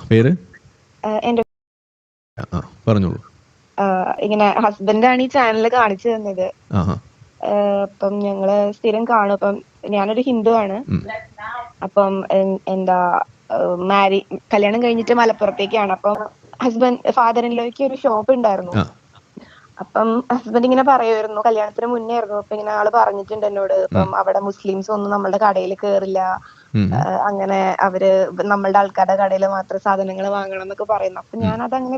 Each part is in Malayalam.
പേര് എന്റെ പറഞ്ഞോളൂ. ഇങ്ങനെ ഹസ്ബൻഡാണ് ഈ ചാനൽ കാണിച്ചു തന്നത്. അപ്പം ഞങ്ങള് സ്ഥിരം കാണും. അപ്പം ഞാനൊരു ഹിന്ദു ആണ്. അപ്പം എന്താ കല്യാണം കഴിഞ്ഞിട്ട് മലപ്പുറത്തേക്കാണ്. അപ്പം ഫാദർ ഇൻ ലോയ്ക്ക് ഒരു ഷോപ്പ് ഉണ്ടായിരുന്നു. അപ്പം ഹസ്ബൻഡ് ഇങ്ങനെ പറയുമായിരുന്നു, കല്യാണത്തിന് മുന്നേ ആയിരുന്നു. അപ്പൊ ഇങ്ങനെ ആള് പറഞ്ഞിട്ടുണ്ട് എന്നോട്, ഇപ്പം അവിടെ മുസ്ലിംസ് ഒന്നും നമ്മുടെ കടയിൽ കേറില്ല, അങ്ങനെ അവര് നമ്മളുടെ ആൾക്കാരുടെ കടയിൽ മാത്രം സാധനങ്ങൾ വാങ്ങണം എന്നൊക്കെ പറയുന്നു. അപ്പൊ ഞാൻ അതങ്ങനെ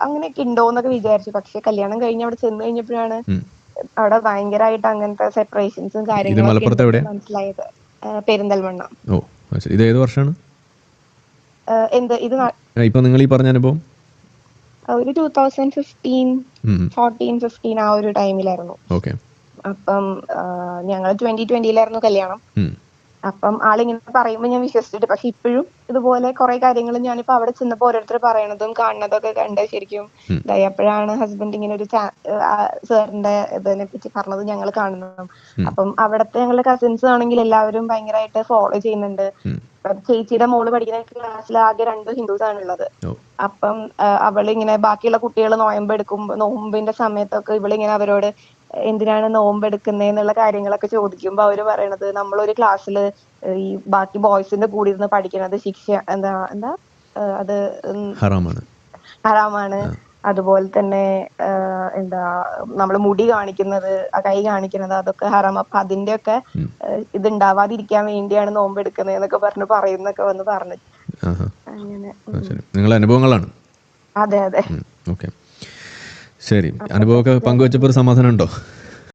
അങ്ങനെയൊക്കെ ഉണ്ടോ എന്നൊക്കെ വിചാരിച്ചു. പക്ഷെ കല്യാണം കഴിഞ്ഞ് അവിടെ ചെന്ന് കഴിഞ്ഞപ്പോഴാണ് അവിടെ ഭയങ്കരമായിട്ട് അങ്ങനത്തെ സെപ്പറേഷൻസും കാര്യങ്ങളൊക്കെ ഉണ്ടെന്ന് മനസ്സിലായത്. പെരിന്തൽമണ്ണ. ഇത് ഏത് വർഷമാണ് ഇത് ഇപ്പൊ നിങ്ങൾ ഈ പറഞ്ഞ അനുഭവം? ഒരു 2015 ആ ഒരു ടൈമിലായിരുന്നു. അപ്പം ഞങ്ങൾ 2020 കല്യാണം. അപ്പം ആളിങ്ങനെ പറയുമ്പോൾ ഞാൻ വിശ്വസിച്ചിട്ട്, പക്ഷെ ഇപ്പോഴും ഇതുപോലെ കുറെ കാര്യങ്ങൾ ഞാനിപ്പോ അവിടെ ചെന്നപ്പോ ഓരോരുത്തർ പറയണതും കാണുന്നതൊക്കെ കണ്ട് ശരിക്കും ഇതായപ്പോഴാണ് ഹസ്ബൻഡ് ഇങ്ങനെ ഒരു സാറിന്റെ ഇതിനെ പറ്റി പറഞ്ഞത് ഞങ്ങൾ കാണുന്നത്. അപ്പം അവിടത്തെ ഞങ്ങളുടെ കസിൻസ് ആണെങ്കിൽ എല്ലാവരും ഭയങ്കരമായിട്ട് ഫോളോ ചെയ്യുന്നുണ്ട്. ചേച്ചിയുടെ മോള് പഠിക്കുന്ന ക്ലാസ്സിൽ ആകെ 2 ഹിന്ദുസ് ആണുള്ളത്. അപ്പം അവളിങ്ങനെ ബാക്കിയുള്ള കുട്ടികൾ നോയമ്പിന്റെ സമയത്തൊക്കെ ഇവളിങ്ങനെ അവരോട് എന്തിനാണ് നോമ്പെടുക്കുന്നേന്നുള്ള കാര്യങ്ങളൊക്കെ ചോദിക്കുമ്പോ അവര് പറയണത്, നമ്മളൊരു ക്ലാസ്സില് ഈ ബാക്കി ബോയ്സിന്റെ കൂടെ ഇരുന്ന് പഠിക്കുന്നത് അത് ഹറാമാണ്. അതുപോലെ തന്നെ നമ്മള് മുടി കാണിക്കുന്നത്, കൈ കാണിക്കുന്നത്, അതൊക്കെ ഹറാം. അപ്പൊ അതിന്റെയൊക്കെ ഇതുണ്ടാവാതിരിക്കാൻ വേണ്ടിയാണ് നോമ്പെടുക്കുന്നതെന്നൊക്കെ പറയുന്നൊക്കെ വന്ന് പറഞ്ഞു. അങ്ങനെ നിങ്ങളുടെ അനുഭവങ്ങളാണ്. അതെ. ശരി, അനുഭവമൊക്കെ പങ്കുവെച്ചപ്പോൾ ഒരു സമാധാനം ഉണ്ടോ?